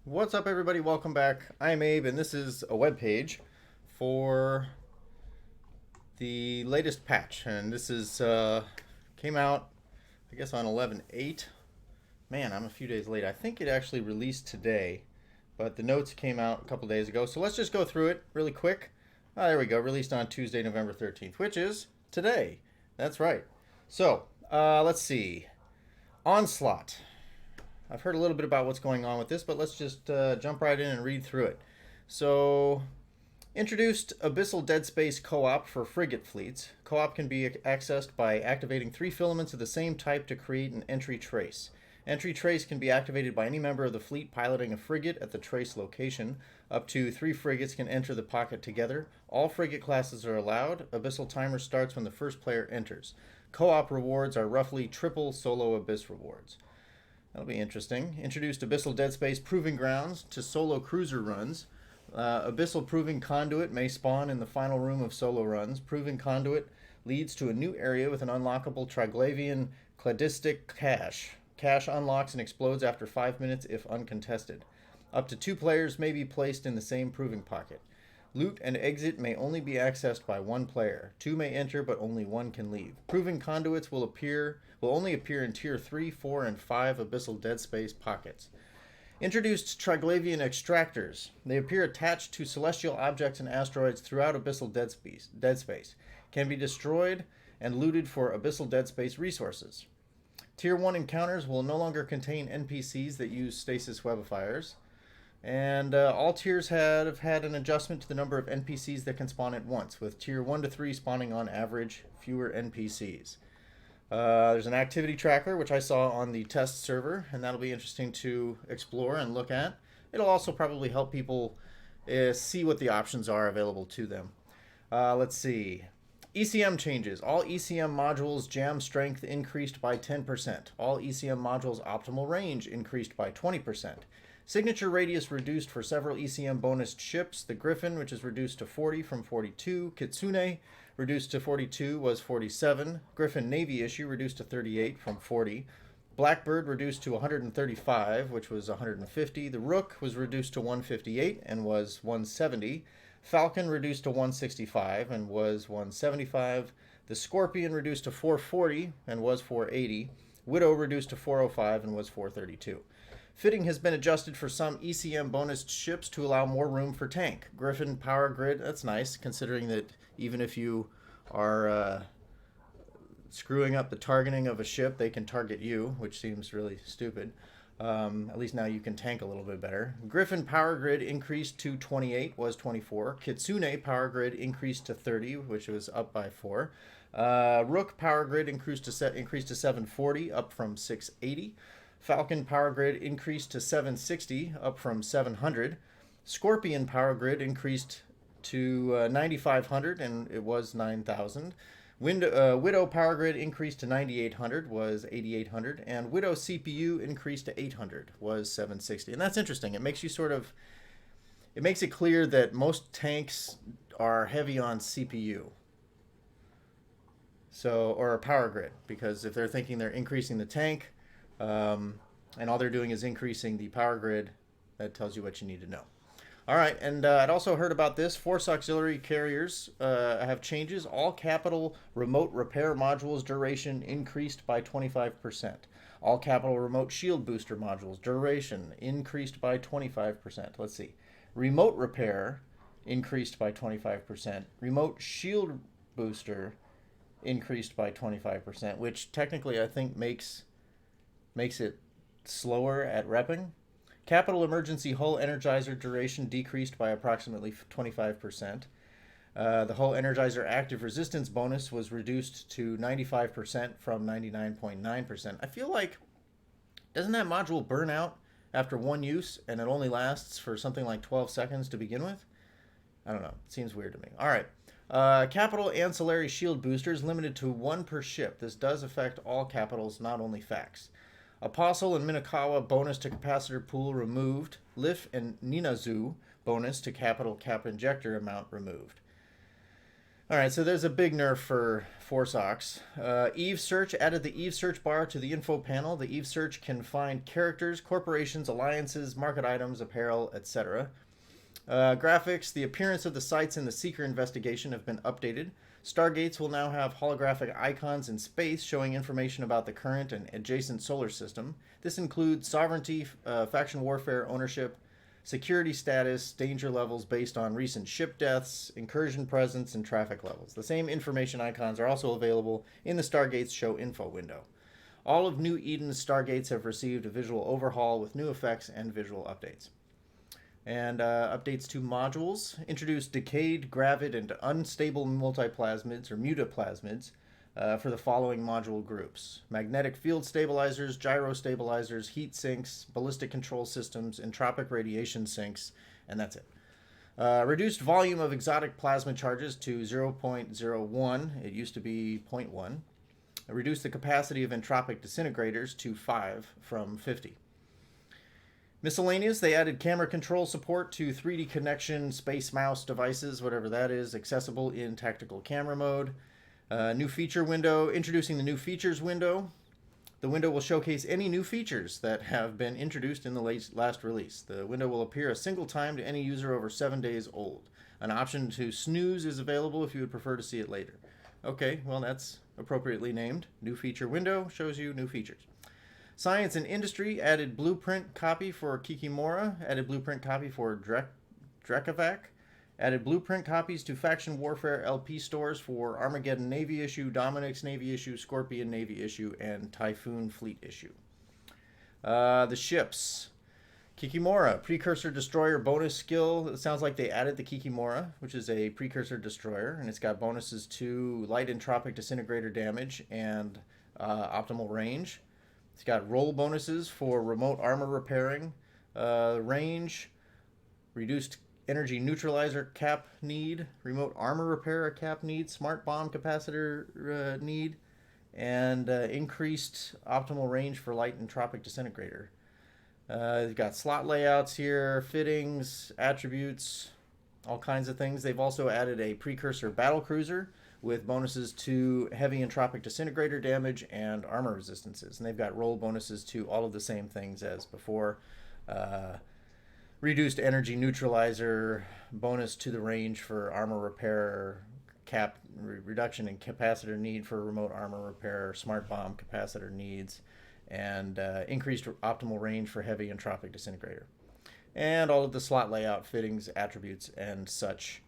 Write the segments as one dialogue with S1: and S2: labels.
S1: What's up, everybody? Welcome back. I'm Abe, and this is a web page for the latest patch. And this is came out, I guess, on 11.8. Man, I'm a few days late. I think it actually released today, but the notes came out a couple days ago. So let's just go through it really quick. There we go. Released on Tuesday, November 13th, which is today. That's right. So let's see. Onslaught. I've heard a little bit about what's going on with this, but let's just jump right in and read through it. So, introduced Abyssal Dead Space Co-op for frigate fleets. Co-op can be accessed by activating 3 filaments of the same type to create an entry trace. Entry trace can be activated by any member of the fleet piloting a frigate at the trace location. Up to 3 frigates can enter the pocket together. All frigate classes are allowed. Abyssal timer starts when the first player enters. Co-op rewards are roughly triple solo Abyss rewards. That'll be interesting. Introduced Abyssal Dead Space Proving Grounds to solo cruiser runs. Abyssal Proving Conduit may spawn in the final room of solo runs. Proving Conduit leads to a new area with an unlockable Triglavian Cladistic cache. Cache unlocks and explodes after 5 minutes if uncontested. Up to 2 players may be placed in the same proving pocket. Loot and exit may only be accessed by 1 player. 2 may enter, but only 1 can leave. Proving conduits will only appear in Tier 3, 4, and 5 Abyssal Dead Space pockets. Introduced Triglavian extractors. They appear attached to celestial objects and asteroids throughout Abyssal Dead Space. Can be destroyed and looted for Abyssal Dead Space resources. Tier 1 encounters will no longer contain NPCs that use stasis webifiers. And all tiers have had an adjustment to the number of NPCs that can spawn at once, with tier 1 to 3 spawning on average fewer NPCs. There's an activity tracker, which I saw on the test server, and that'll be interesting to explore and look at. It'll also probably help people see what the options are available to them. Let's see. ECM changes. All ECM modules jam strength increased by 10%. All ECM modules optimal range increased by 20%. Signature radius reduced for several ECM bonus ships. The Griffin, which is reduced to 40 from 42. Kitsune, reduced to 42, was 47. Griffin Navy issue, reduced to 38 from 40. Blackbird, reduced to 135, which was 150. The Rook was reduced to 158 and was 170. Falcon, reduced to 165 and was 175. The Scorpion, reduced to 440 and was 480. Widow, reduced to 405 and was 432. Fitting has been adjusted for some ECM bonus ships to allow more room for tank. Griffin power grid, that's nice, considering that even if you are screwing up the targeting of a ship, they can target you, which seems really stupid. At least now you can tank a little bit better. Griffin power grid increased to 28, was 24. Kitsune power grid increased to 30, which was up by 4. Rook power grid increased to 740, up from 680. Falcon power grid increased to 760, up from 700. Scorpion power grid increased to 9,500, and it was 9,000. Widow power grid increased to 9,800, was 8,800. And Widow CPU increased to 800, was 760. And that's interesting. It makes it clear that most tanks are heavy on CPU. Or a power grid, because if they're thinking they're increasing the tank, and all they're doing is increasing the power grid, that tells you what you need to know. All right, and I'd also heard about this. Force auxiliary carriers have changes. All capital remote repair modules duration increased by 25%. All capital remote shield booster modules duration increased by 25%. Let's see. Remote repair increased by 25%. Remote shield booster increased by 25%, which technically I think makes it slower at repping. Capital emergency hull energizer duration decreased by approximately 25%. The hull energizer active resistance bonus was reduced to 95% from 99.9%. I feel like, doesn't that module burn out after one use and it only lasts for something like 12 seconds to begin with? I don't know. It seems weird to me. All right. Capital ancillary shield boosters limited to 1 per ship. This does affect all capitals, not only facts. Apostle and Minakawa bonus to capacitor pool removed. Lif and Ninazu bonus to capital cap injector amount removed. All right, so there's a big nerf for Force Ox. Eve Search added the Eve Search bar to the info panel. The Eve Search can find characters, corporations, alliances, market items, apparel, etc. Graphics, the appearance of the sites in the Seeker investigation have been updated. Stargates will now have holographic icons in space showing information about the current and adjacent solar system. This includes sovereignty, faction warfare, ownership, security status, danger levels based on recent ship deaths, incursion presence, and traffic levels. The same information icons are also available in the Stargates Show Info window. All of New Eden's Stargates have received a visual overhaul with new effects and visual updates. And updates to modules. Introduce decayed, gravid, and unstable multiplasmids or mutaplasmids for the following module groups: magnetic field stabilizers, gyro stabilizers, heat sinks, ballistic control systems, entropic radiation sinks, and that's it. Reduced volume of exotic plasma charges to 0.01. It used to be 0.1. Reduce the capacity of entropic disintegrators to 5 from 50. Miscellaneous, they added camera control support to 3D connection space mouse devices, whatever that is, accessible in tactical camera mode. New feature window, introducing the new features window. The window will showcase any new features that have been introduced in the last release. The window will appear a single time to any user over 7 days old. An option to snooze is available if you would prefer to see it later. Okay, well that's appropriately named. New feature window shows you new features. Science and Industry added blueprint copy for Kikimora, added blueprint copy for Drekavac, added blueprint copies to Faction Warfare LP stores for Armageddon Navy issue, Dominic's Navy issue, Scorpion Navy issue, and Typhoon Fleet issue. The ships. Kikimora, Precursor Destroyer bonus skill. It sounds like they added the Kikimora, which is a Precursor Destroyer, and it's got bonuses to light entropic disintegrator damage and optimal range. It's got roll bonuses for remote armor repairing, range, reduced energy neutralizer cap need, remote armor repair cap need, smart bomb capacitor need, and increased optimal range for light entropic disintegrator. They've got slot layouts here, fittings, attributes, all kinds of things. They've also added a precursor battlecruiser with bonuses to heavy entropic disintegrator damage and armor resistances. And they've got roll bonuses to all of the same things as before. Reduced energy neutralizer, bonus to the range for armor repair, reduction in capacitor need for remote armor repair, smart bomb capacitor needs, and increased optimal range for heavy entropic disintegrator. And all of the slot layout, fittings, attributes, and such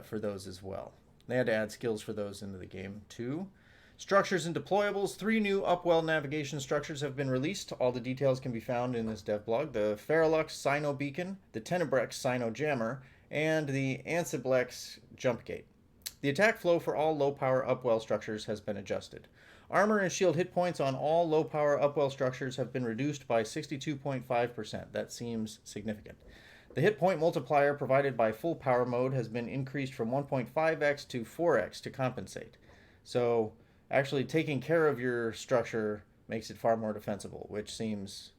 S1: for those as well. They had to add skills for those into the game too. Structures and deployables. 3 new Upwell navigation structures have been released. All the details can be found in this dev blog. The Faralux Sino Beacon, the Tenebrex Sino Jammer, and the Ansiblex Jump Gate. The attack flow for all low-power Upwell structures has been adjusted. Armor and shield hit points on all low-power Upwell structures have been reduced by 62.5%. That seems significant. The hit point multiplier provided by full power mode has been increased from 1.5x to 4x to compensate. So actually taking care of your structure makes it far more defensible, which seems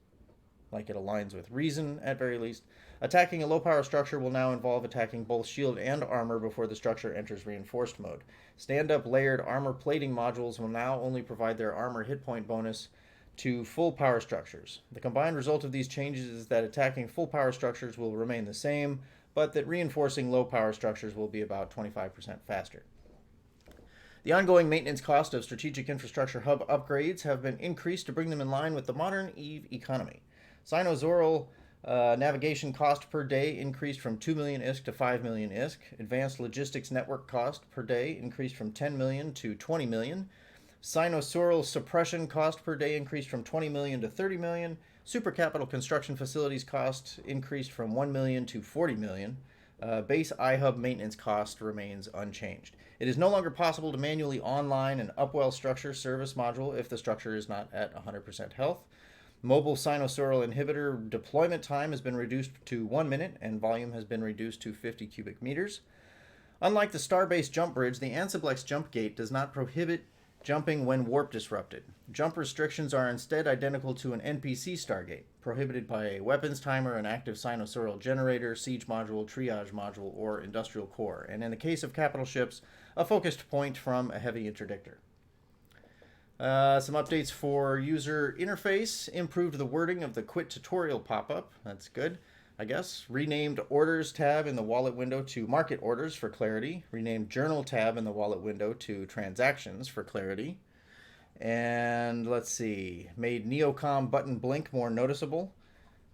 S1: like it aligns with reason at very least. Attacking a low power structure will now involve attacking both shield and armor before the structure enters reinforced mode. Stand-up layered armor plating modules will now only provide their armor hit point bonus to full power structures. The combined result of these changes is that attacking full power structures will remain the same, but that reinforcing low power structures will be about 25% faster. The ongoing maintenance cost of strategic infrastructure hub upgrades have been increased to bring them in line with the modern EVE economy. Sino-Zoral navigation cost per day increased from 2 million ISK to 5 million ISK. Advanced logistics network cost per day increased from 10 million to 20 million. Sino-Zoral suppression cost per day increased from 20 million to 30 million. Super capital construction facilities cost increased from 1 million to 40 million. Base iHub maintenance cost remains unchanged. It is no longer possible to manually online an Upwell structure service module if the structure is not at 100% health. Mobile Sino-Zoral inhibitor deployment time has been reduced to 1 minute, and volume has been reduced to 50 cubic meters. Unlike the Starbase jump bridge, the Ansiblex jump gate does not prohibit jumping when warp disrupted. Jump restrictions are instead identical to an NPC Stargate, prohibited by a weapons timer, an active Sino-Zoral generator, siege module, triage module, or industrial core. And in the case of capital ships, a focused point from a heavy interdictor. Some updates for user interface. Improved the wording of the quit tutorial pop-up. That's good, I guess. Renamed orders tab in the wallet window to market orders for clarity. Renamed journal tab in the wallet window to transactions for clarity. And let's see, made Neocom button blink more noticeable.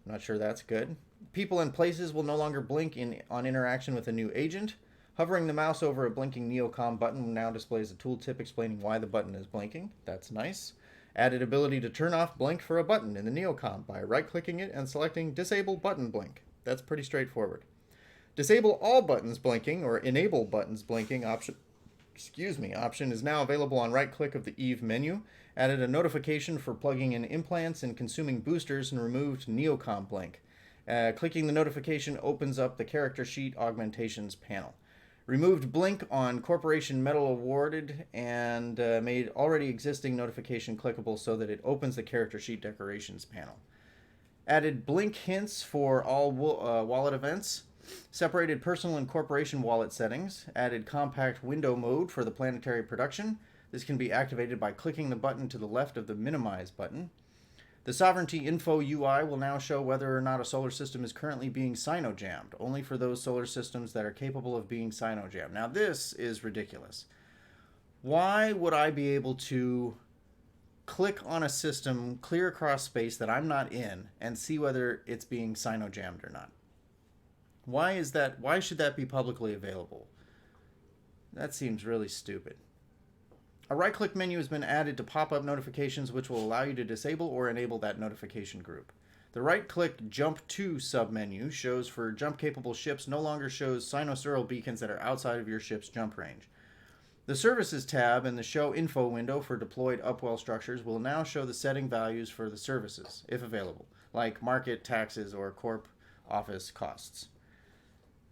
S1: I'm not sure that's good. People and places will no longer blink on interaction with a new agent. Hovering the mouse over a blinking Neocom button now displays a tooltip explaining why the button is blinking. That's nice. Added ability to turn off blink for a button in the Neocom by right-clicking it and selecting Disable Button Blink. That's pretty straightforward. Disable all buttons blinking or enable buttons blinking option is now available on right-click of the Eve menu. Added a notification for plugging in implants and consuming boosters and removed Neocom blink. Clicking the notification opens up the character sheet augmentations panel. Removed blink on corporation medal awarded and made already existing notification clickable so that it opens the character sheet decorations panel. Added blink hints for all wallet events. Separated personal and corporation wallet settings. Added compact window mode for the planetary production. This can be activated by clicking the button to the left of the minimize button. The Sovereignty Info UI will now show whether or not a solar system is currently being sino-jammed, only for those solar systems that are capable of being sino-jammed. Now this is ridiculous. Why would I be able to click on a system clear across space that I'm not in and see whether it's being sino-jammed or not? Why is that? Why should that be publicly available? That seems really stupid. A right-click menu has been added to pop-up notifications, which will allow you to disable or enable that notification group. The right-click Jump To submenu shows for jump-capable ships no longer shows sinusoidal beacons that are outside of your ship's jump range. The Services tab in the Show Info window for deployed Upwell structures will now show the setting values for the services, if available, like market, taxes, or corp office costs.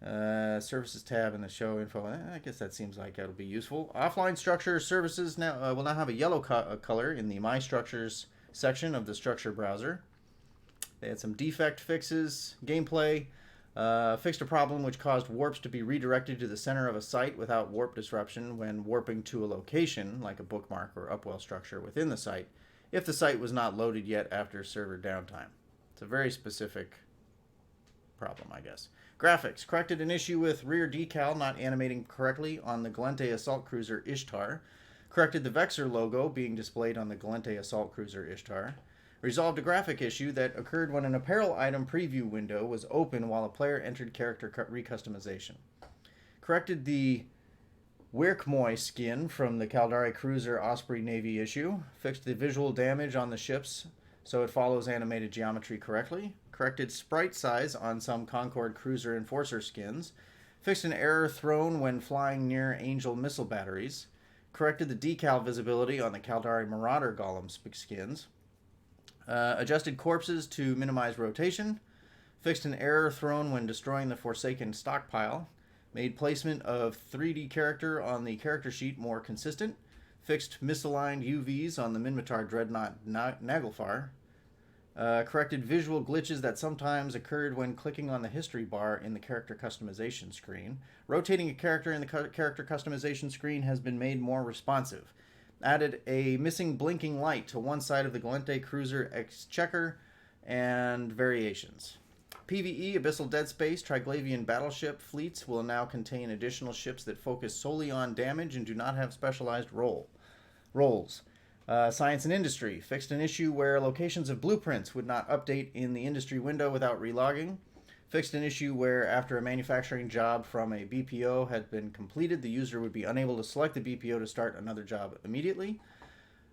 S1: Services tab in the show info. I guess that seems like it'll be useful. Offline structure services now will now have a yellow color in the My Structures section of the structure browser. They had some defect fixes, gameplay, fixed a problem which caused warps to be redirected to the center of a site without warp disruption when warping to a location, like a bookmark or Upwell structure within the site, if the site was not loaded yet after server downtime. It's a very specific problem, I guess. Graphics. Corrected an issue with rear decal not animating correctly on the Galente Assault Cruiser Ishtar. Corrected the Vexor logo being displayed on the Galente Assault Cruiser Ishtar. Resolved a graphic issue that occurred when an apparel item preview window was open while a player entered character recustomization. Corrected the Wirkmoy skin from the Caldari Cruiser Osprey Navy issue. Fixed the visual damage on the ships so it follows animated geometry correctly. Corrected sprite size on some Concorde Cruiser Enforcer skins. Fixed an error thrown when flying near Angel missile batteries. Corrected the decal visibility on the Caldari Marauder Golem skins. Adjusted corpses to minimize rotation. Fixed an error thrown when destroying the Forsaken stockpile. Made placement of 3D character on the character sheet more consistent. Fixed misaligned UVs on the Minmatar Dreadnought Naglfar. Corrected visual glitches that sometimes occurred when clicking on the history bar in the character customization screen. Rotating a character in the character customization screen has been made more responsive. Added a missing blinking light to one side of the Galente Cruiser Exchequer and variations. PvE Abyssal Dead Space Triglavian battleship fleets will now contain additional ships that focus solely on damage and do not have specialized roles. Science and Industry fixed an issue where locations of blueprints would not update in the industry window without relogging. Fixed an issue where after a manufacturing job from a BPO had been completed, the user would be unable to select the BPO to start another job immediately.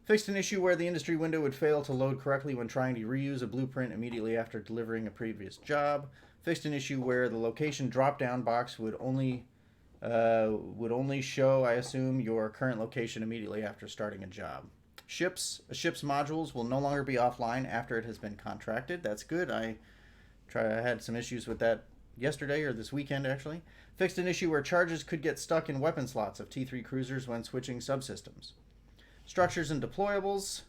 S1: Fixed an issue where the industry window would fail to load correctly when trying to reuse a blueprint immediately after delivering a previous job. Fixed an issue where the location drop-down box would only show, I assume, your current location immediately after starting a job. A ship's modules will no longer be offline after it has been contracted. That's good. I had some issues with that yesterday or this weekend, actually. Fixed an issue where charges could get stuck in weapon slots of T3 cruisers when switching subsystems. Structures and deployables.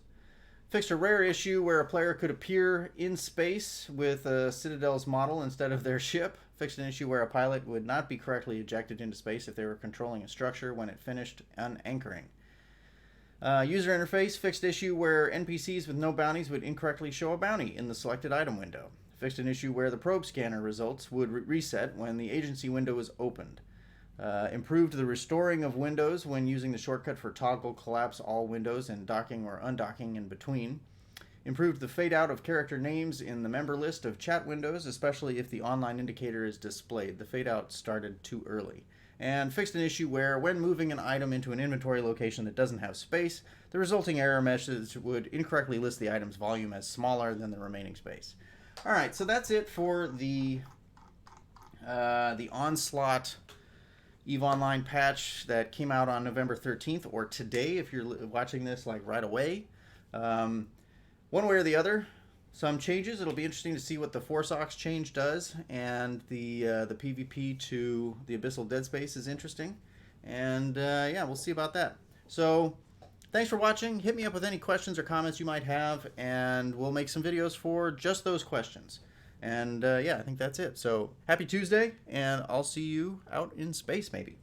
S1: Fixed a rare issue where a player could appear in space with a Citadel's model instead of their ship. Fixed an issue where a pilot would not be correctly ejected into space if they were controlling a structure when it finished unanchoring. User interface fixed issue where NPCs with no bounties would incorrectly show a bounty in the selected item window. Fixed an issue where the probe scanner results would reset when the agency window was opened. Improved the restoring of windows when using the shortcut for toggle collapse all windows and docking or undocking in between. Improved the fade out of character names in the member list of chat windows, especially if the online indicator is displayed. The fade out started too early. And fixed an issue where when moving an item into an inventory location that doesn't have space, the resulting error message would incorrectly list the item's volume as smaller than the remaining space. Alright, so that's it for the Onslaught EVE Online patch that came out on November 13th, or today if you're watching this like right away. One way or the other, some changes. It'll be interesting to see what the Force Ox change does, and the PvP to the Abyssal Dead Space is interesting. And yeah, we'll see about that. So thanks for watching. Hit me up with any questions or comments you might have, and we'll make some videos for just those questions. And yeah, I think that's it. So happy Tuesday, and I'll see you out in space maybe.